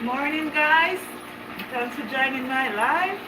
Morning, guys. Thanks for joining my live.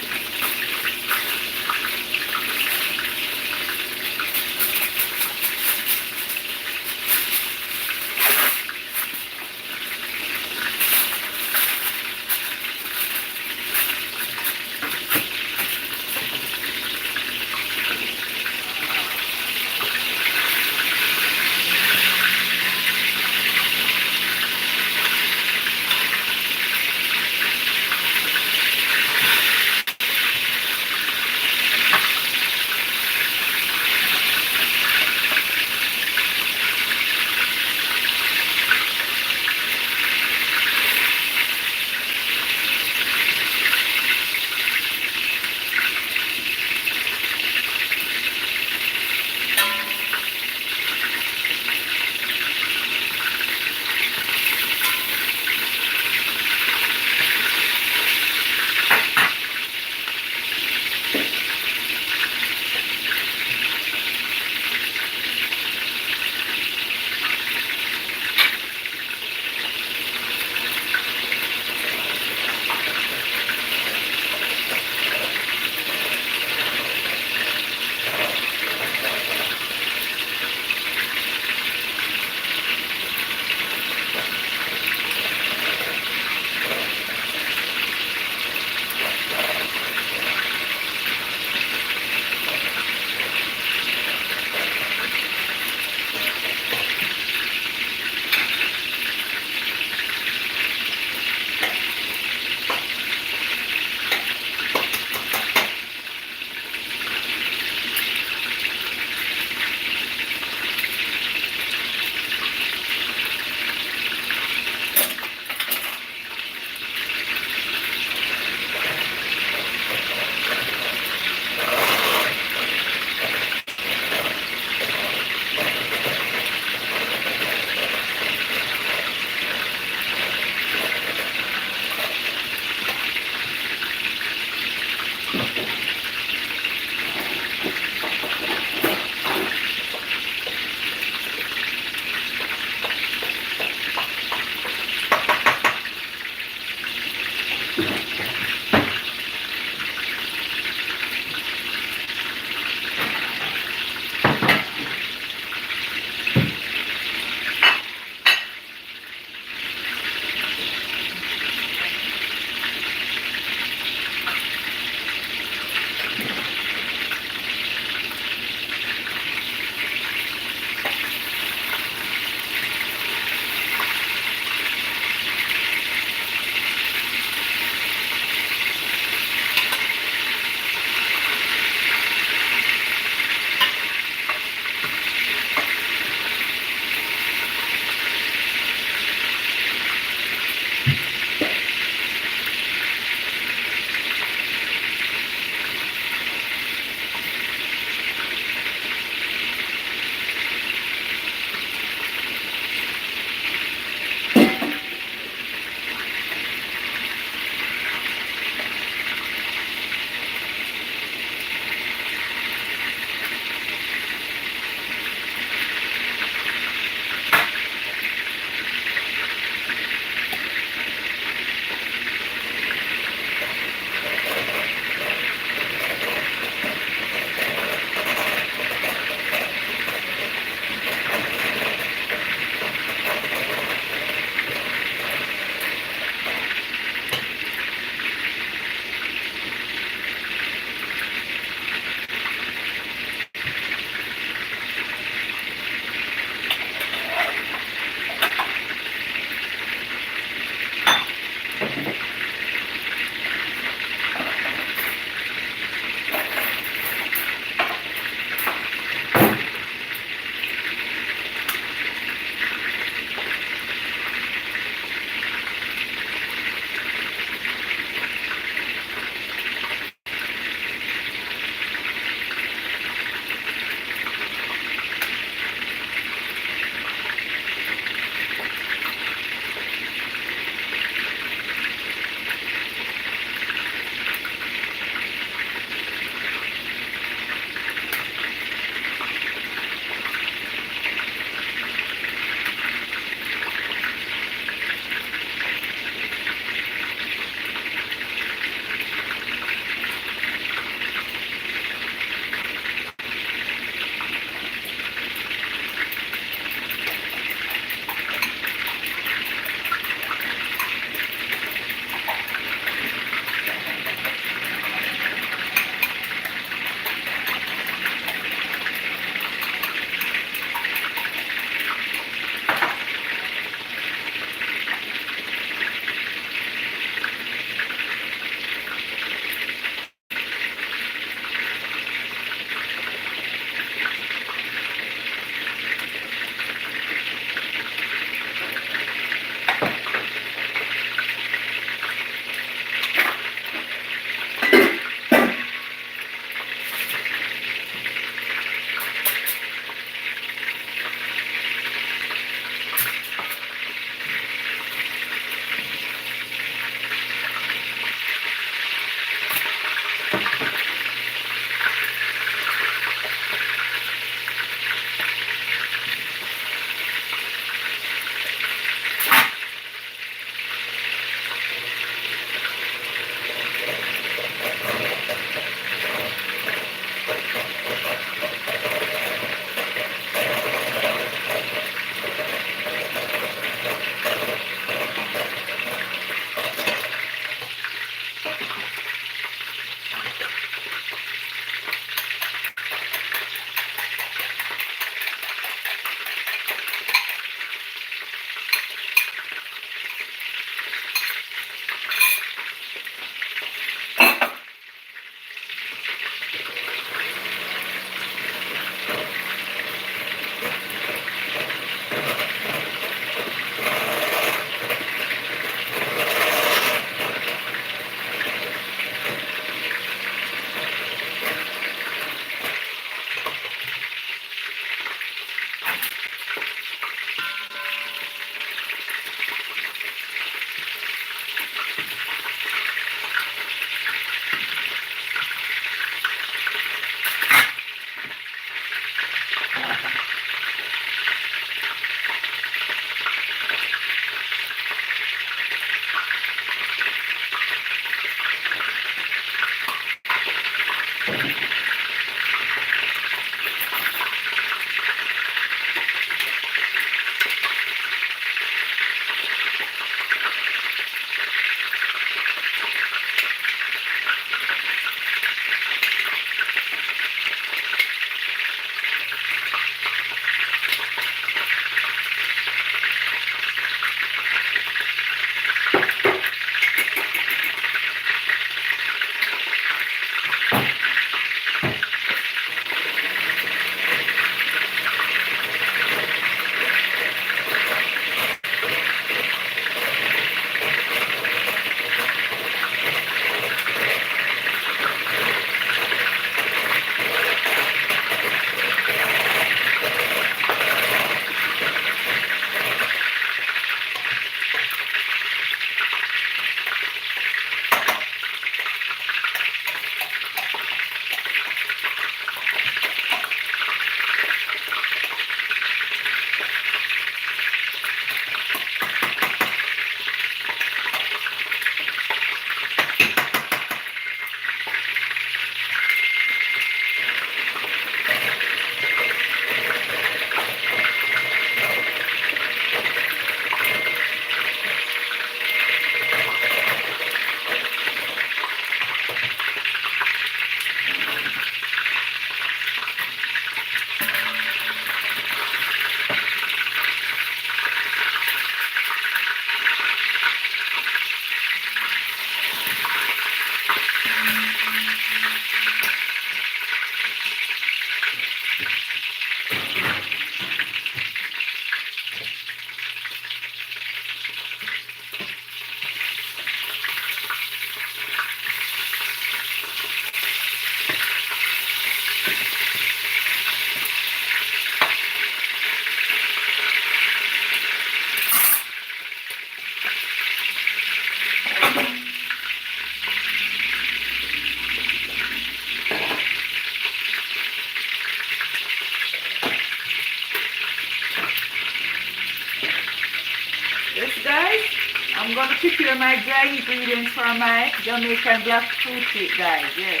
I'm going to prepare my dry ingredients for my Jamaican black fruit cake, guys. Yes.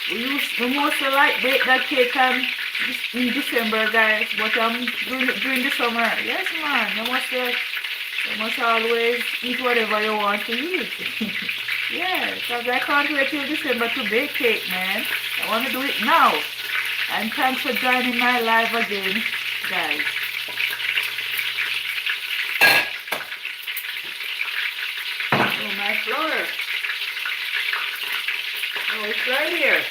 We mostly like bake that cake in December, guys, but I'm doing it during the summer. Yes, man. You must always eat whatever you want to eat. Yeah, because I can't wait till December to bake cake, man. I want to do it now. And thanks for joining my live again, guys. Oh, my flour. Oh, it's right here.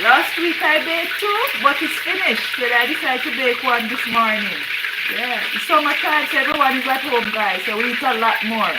Last week I baked two, but it's finished. So I decided to bake one this morning. Yeah, it's summertime, so everyone is at home, guys, so we eat a lot more.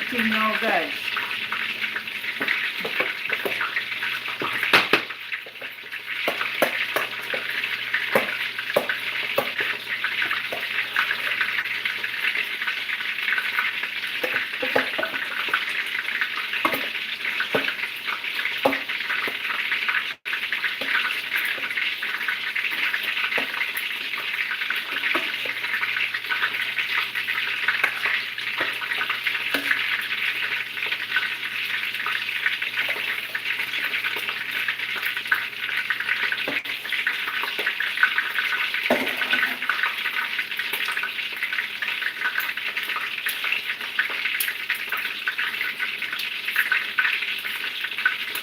thing now, guys.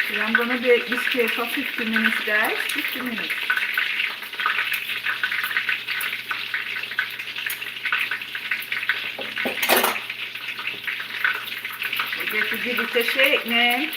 So I'm gonna bake this cake for 50 minutes, guys. 50 minutes. You get to give it a shake, man.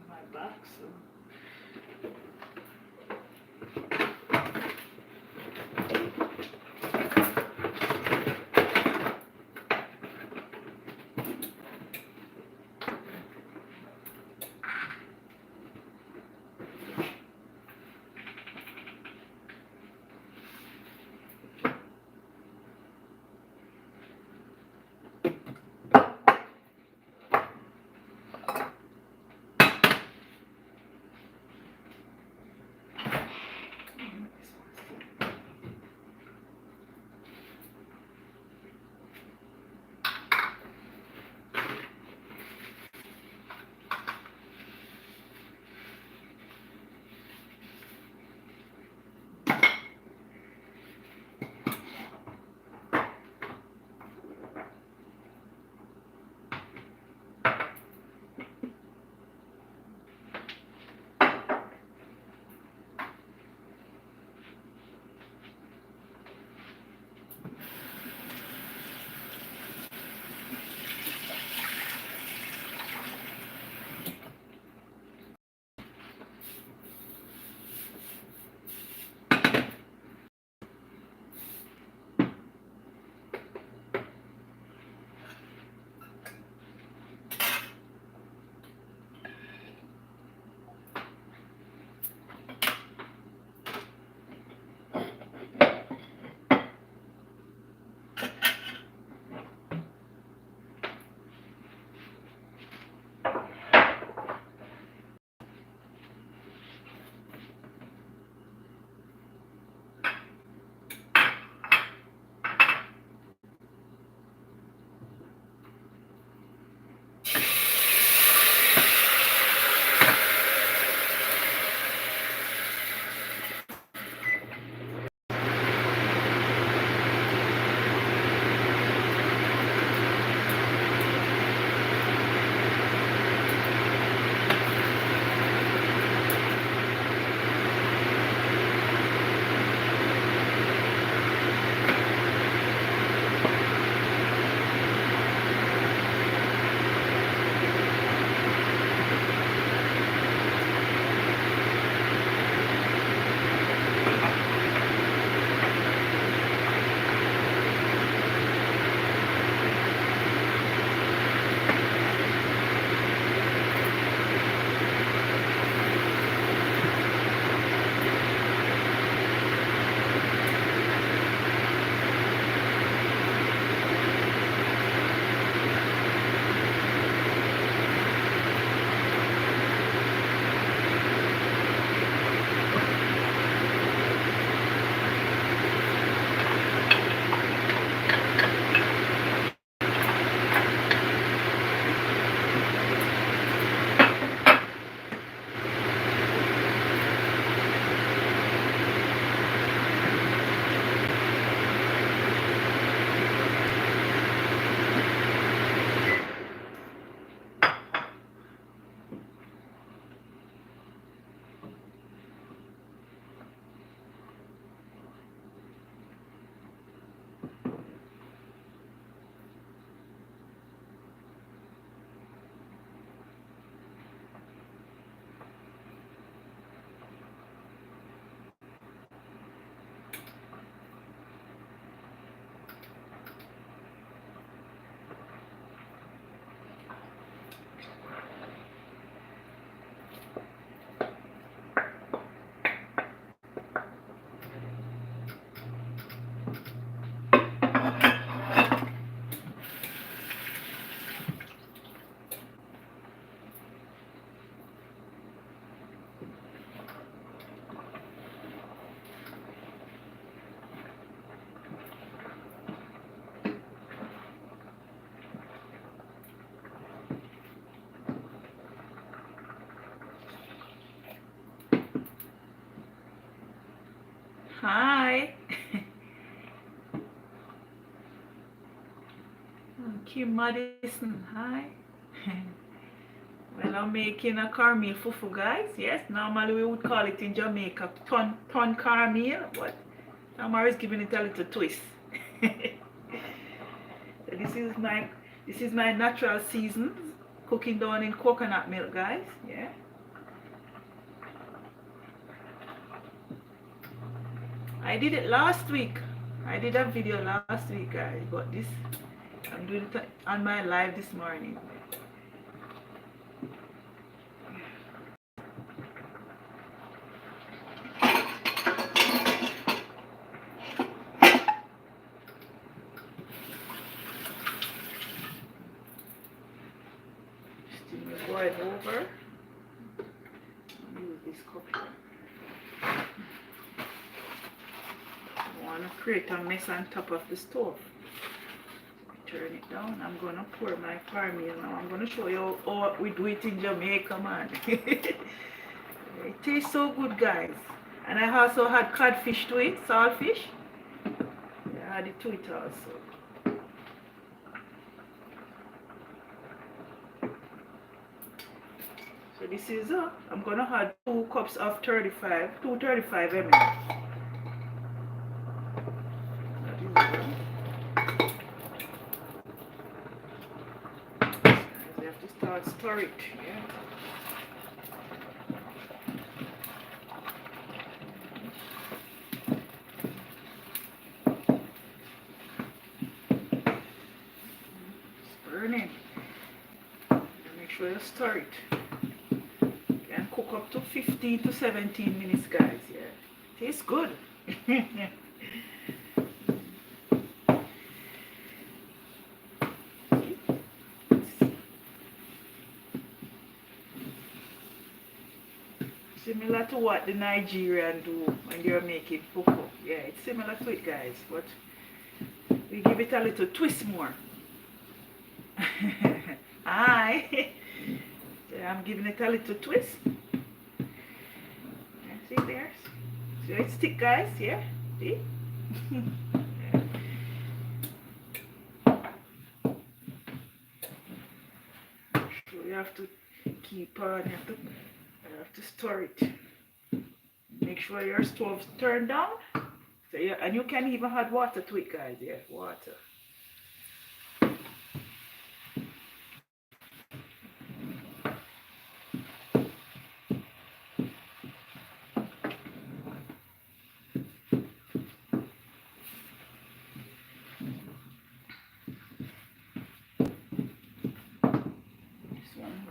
My back, so. Hi. Kim Madison. Hi. Well, I'm making a caramel fufu, guys. Yes, normally we would call it in Jamaica ton caramel, but Tamara is giving it a little twist. So this is my natural seasons, cooking down in coconut milk, guys. Yeah. I did it last week. I did a video last week, guys, but this I'm doing it on my live this morning. Just boil over. Use this cup here. I want to create a mess on top of the stove. Turn it down. I'm gonna pour my caramel now. I'm gonna show you how we do it in Jamaica, man. It tastes so good, guys. And I also had codfish to it, saltfish. Yeah, I added to it also. So this is I'm gonna add 2 cups of 235 ml. That is we have to start stir it, yeah. It's burning. Make sure you stir it. And cook up to 15 to 17 minutes, guys. Yeah, tastes good. Similar to what the Nigerian do when they're making fufu. Yeah, it's similar to it, guys, but we give it a little twist more. Hi. Yeah, I'm giving it a little twist. See there? See how it stick, guys? Yeah? See? Yeah. So you have to keep on, you have to stir it. Make sure your stove's turned down. So yeah, and you can even add water to it, guys. Yeah, water.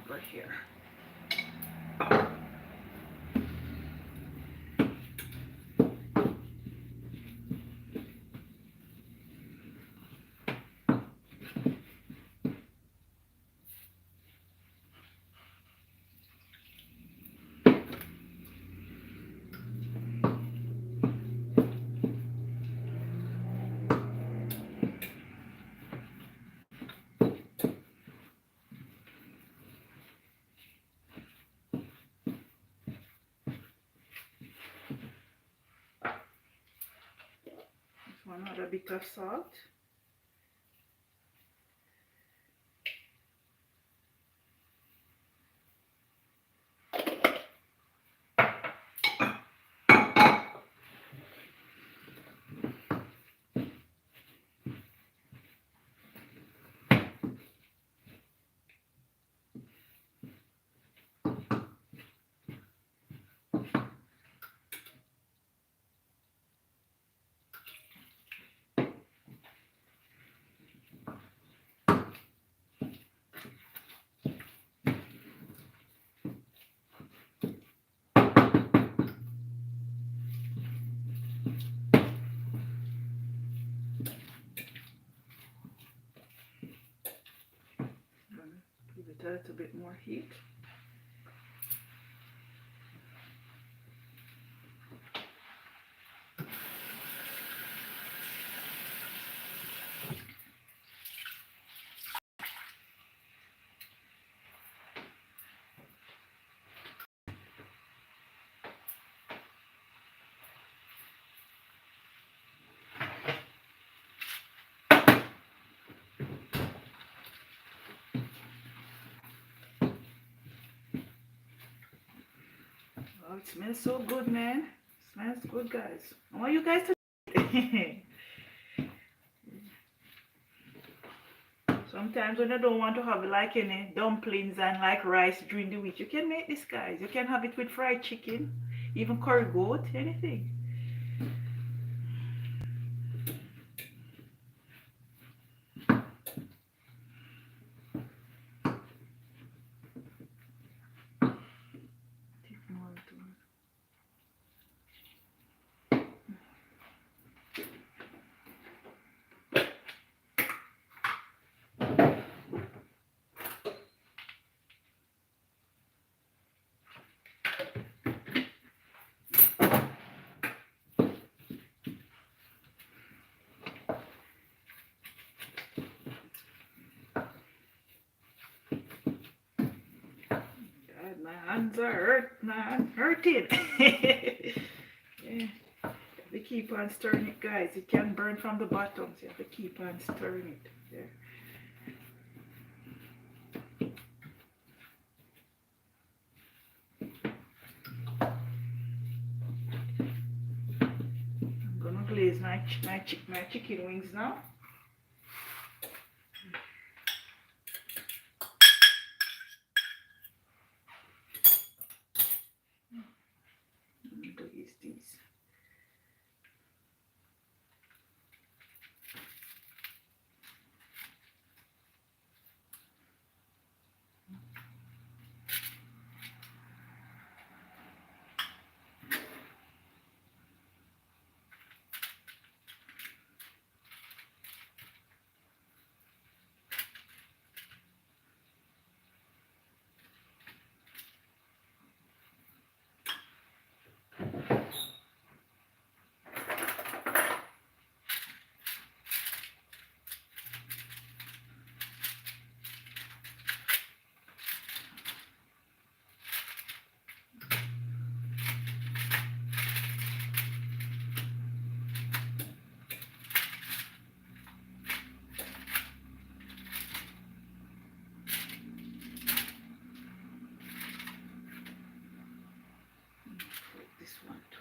Over here. Another bit of salt. Give it a little bit more heat. Oh, it smells so good, man. It smells good, guys. I want you guys to sometimes when I don't want to have like any dumplings and like rice during the week, you can make this, guys. You can have it with fried chicken, even curry goat, anything. Take more to God, my hands are hurting. Yeah. You keep on stirring it, guys. It can burn from the bottom, so you have to keep on stirring it. Yeah. I'm gonna glaze my chicken wings now. Glaze these. This one too.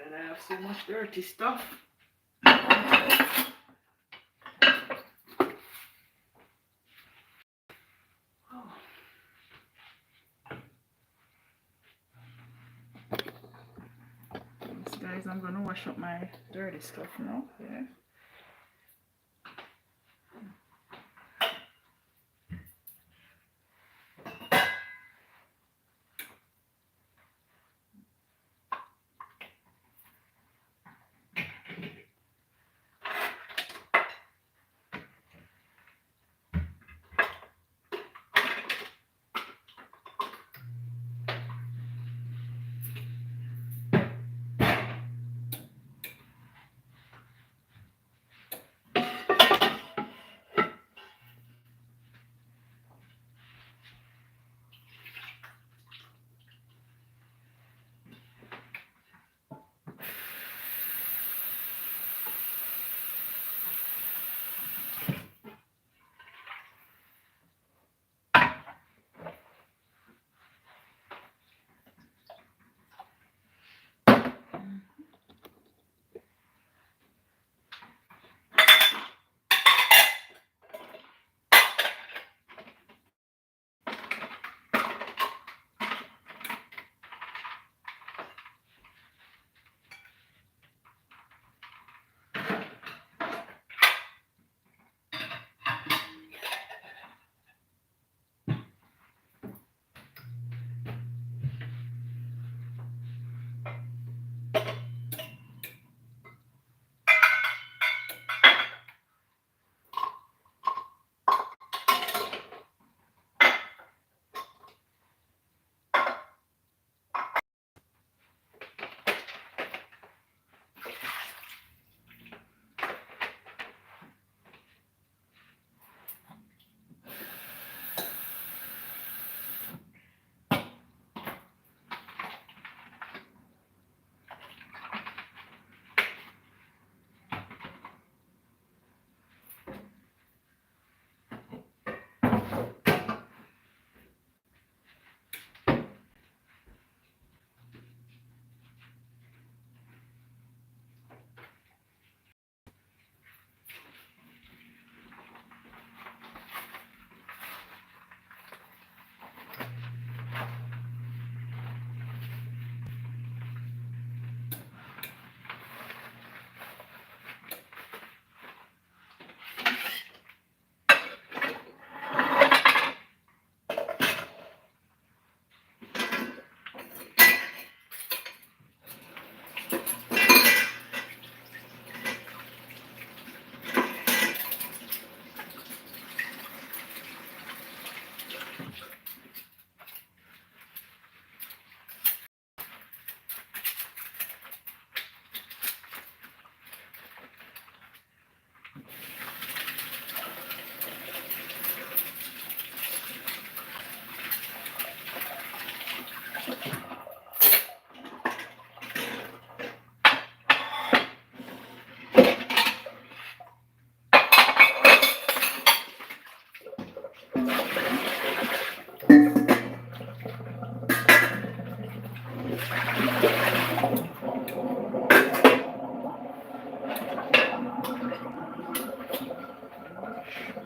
God, I have so much dirty stuff. Oh. Yes, guys, I'm gonna wash up my dirty stuff now. Yeah.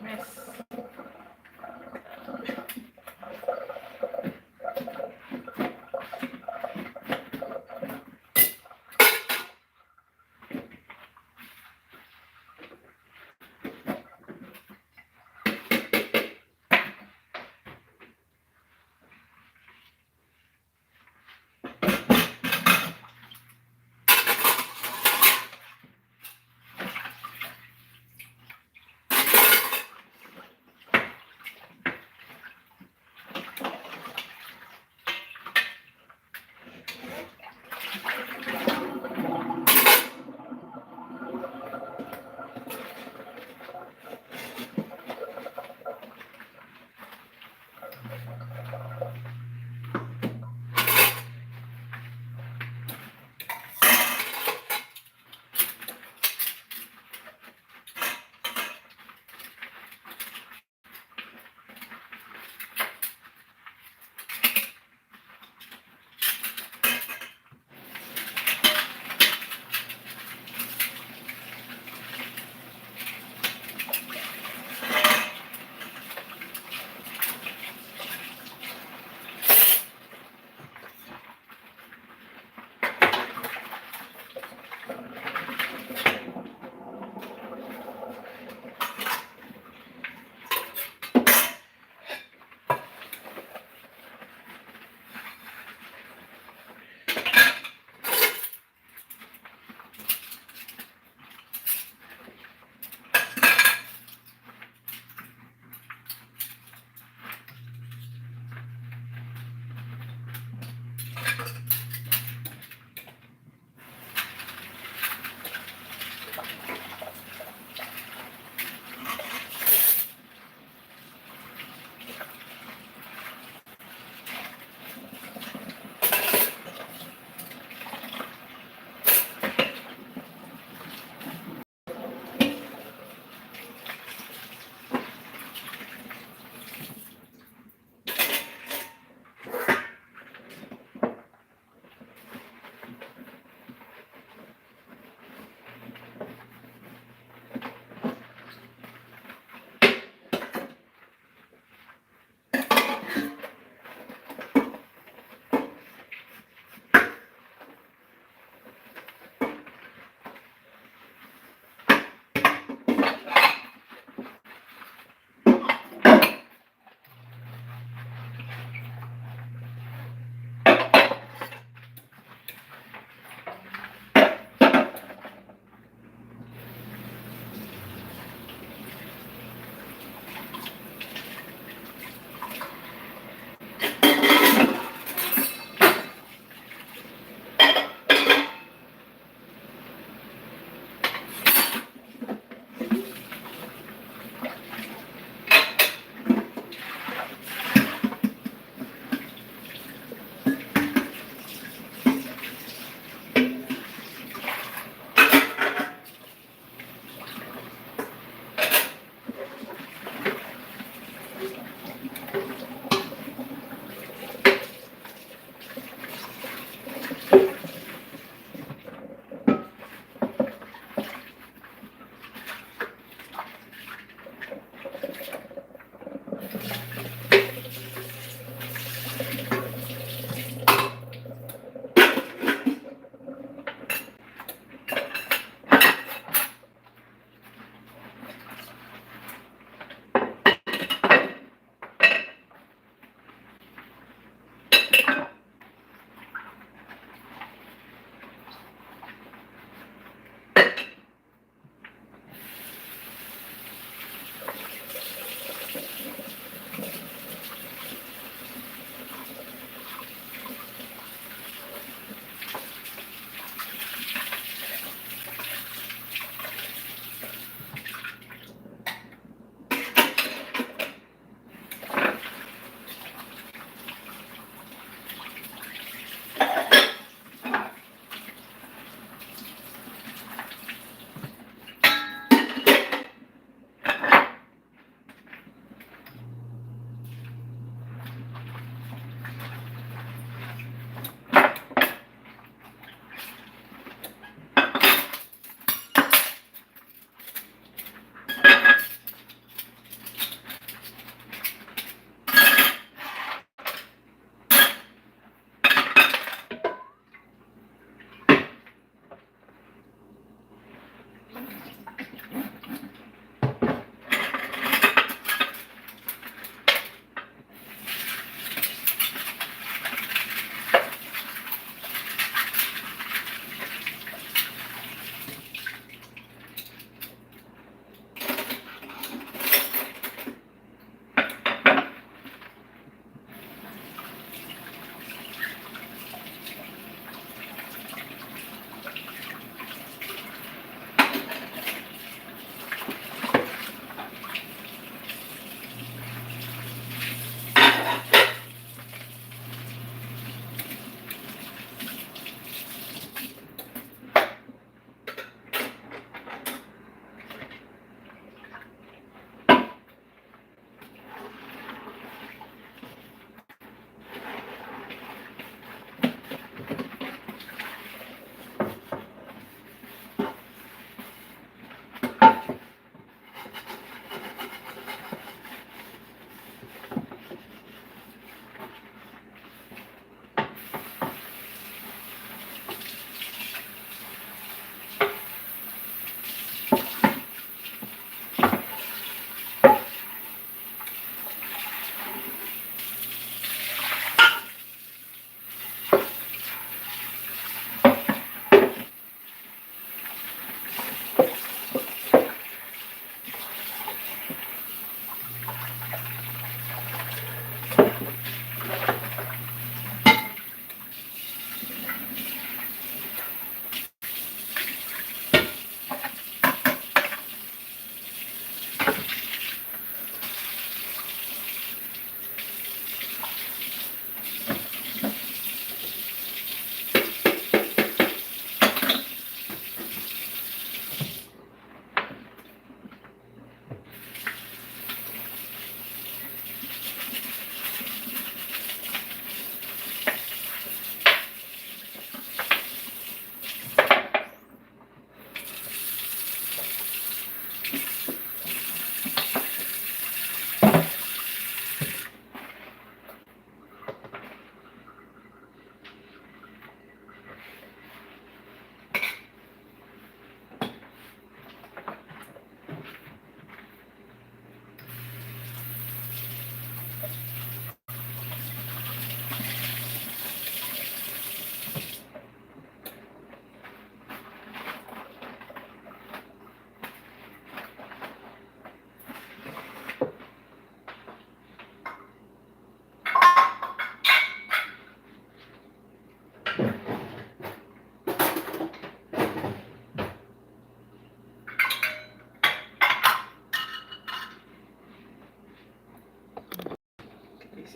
Mess.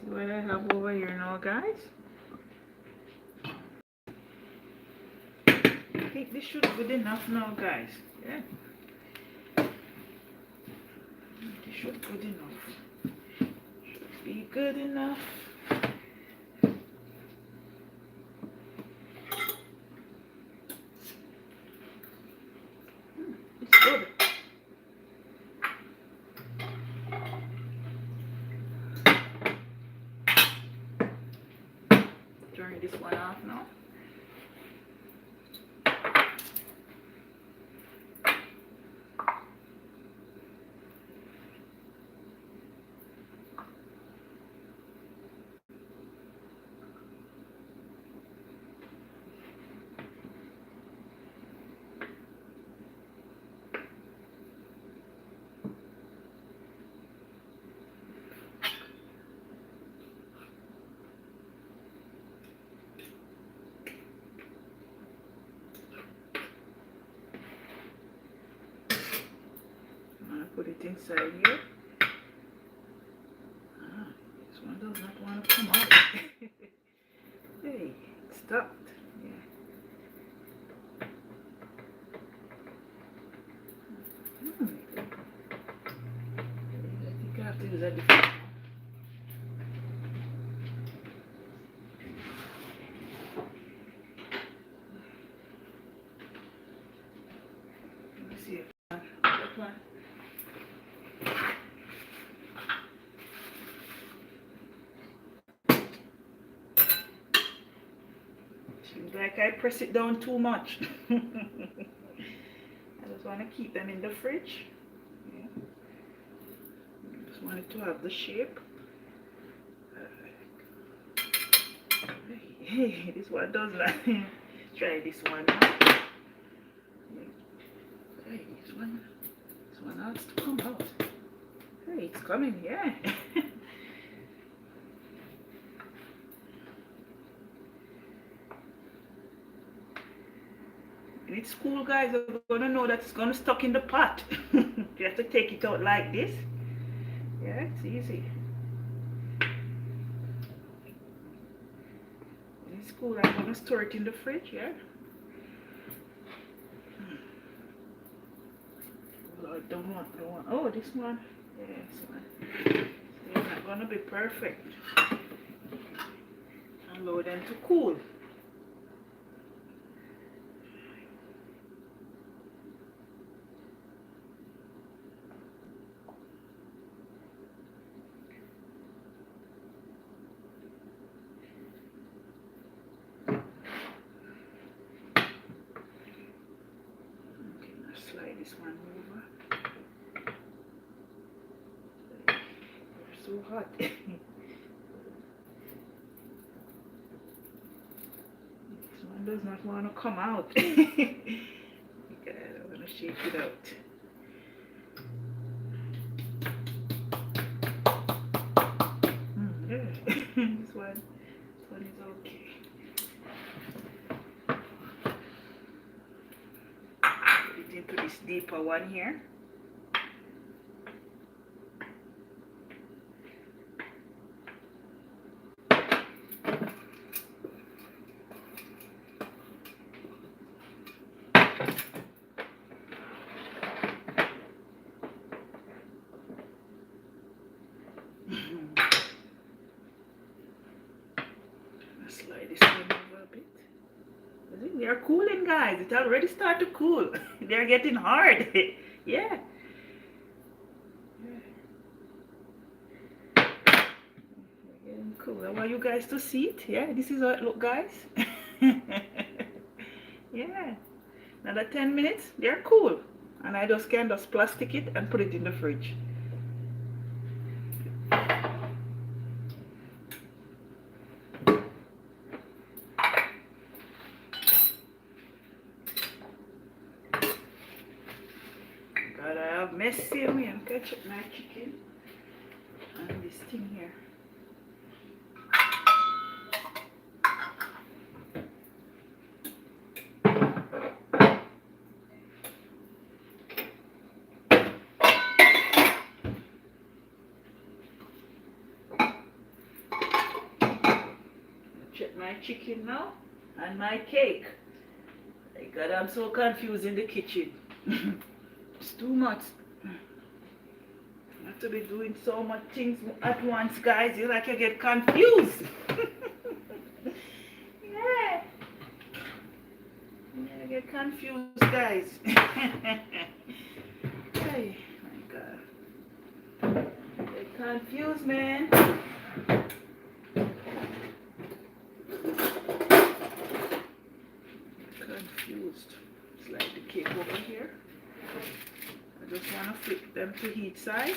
See what I have over here now, guys. I think this should be good enough now, guys. Yeah. This should be good enough. Should be good enough. It's good. Turn this one off now. Put it inside here. This one does not want to come out. Hey, it stopped. Yeah. I think I have to use a different one. Let me see if that one. Like I press it down too much. I just want to keep them in the fridge. Yeah. Just want it to have the shape. Hey, this one does not. Try this one now. Hey, this one has to come out. Hey, it's coming, yeah. And it's cool, guys. You're gonna know that it's gonna stuck in the pot. You have to take it out like this. Yeah, it's easy. It's cool. I'm gonna store it in the fridge. Yeah. Lord, don't want. Oh, this one. Yeah, this one. It's not gonna be perfect. Allow them to cool. Slide this one over. They're so hot. This one does not want to come out. Okay, I'm going to shake it out. Yeah. This one is okay. Into this deeper one here. Slide this one over a bit. They're cooling, guys. It already started to cool. They're getting hard. Yeah. Getting cool. I want you guys to see it. Yeah, this is how it look, guys. Yeah. Another 10 minutes. They're cool. And I just can just plastic it and put it in the fridge. God, I have messy me and ketchup my chicken and this thing here. my chicken now and my cake. My God, I'm so confused in the kitchen. It's too much. I have to be doing so much things at once, guys. You like you get confused. Yeah. Yeah, I get confused, guys. Hey, my God. Get confused, man. Confused. It's like the cake over here. I just want to flip them to each side.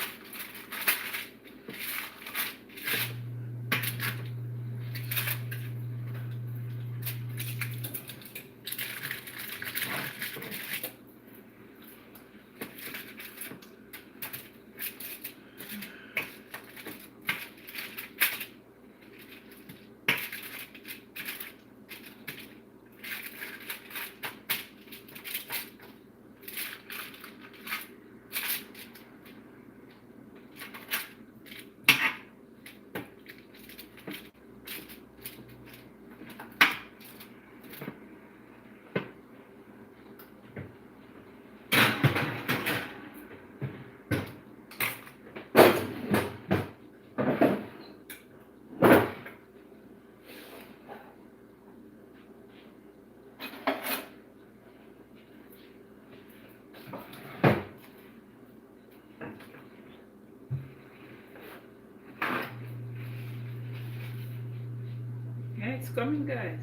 Yeah, it's coming, guys.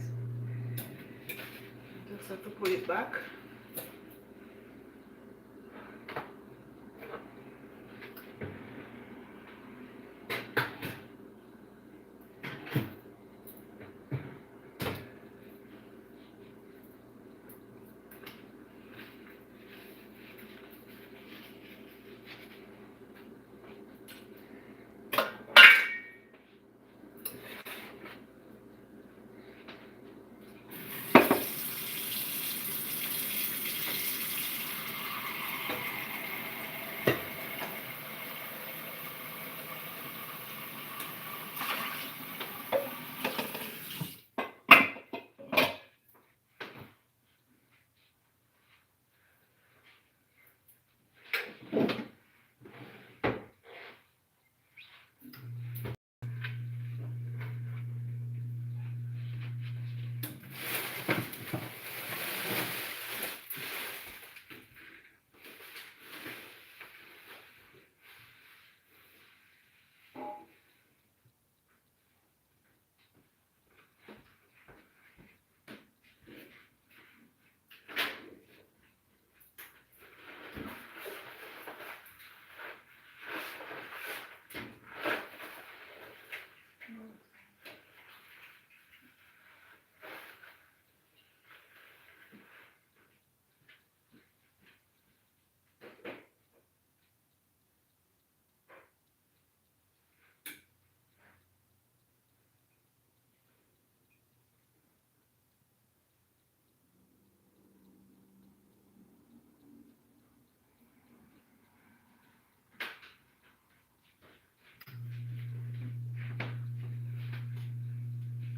Just have to put it back.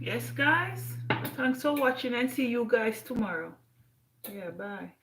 Yes, guys. Thanks for watching and see you guys tomorrow. Yeah, bye.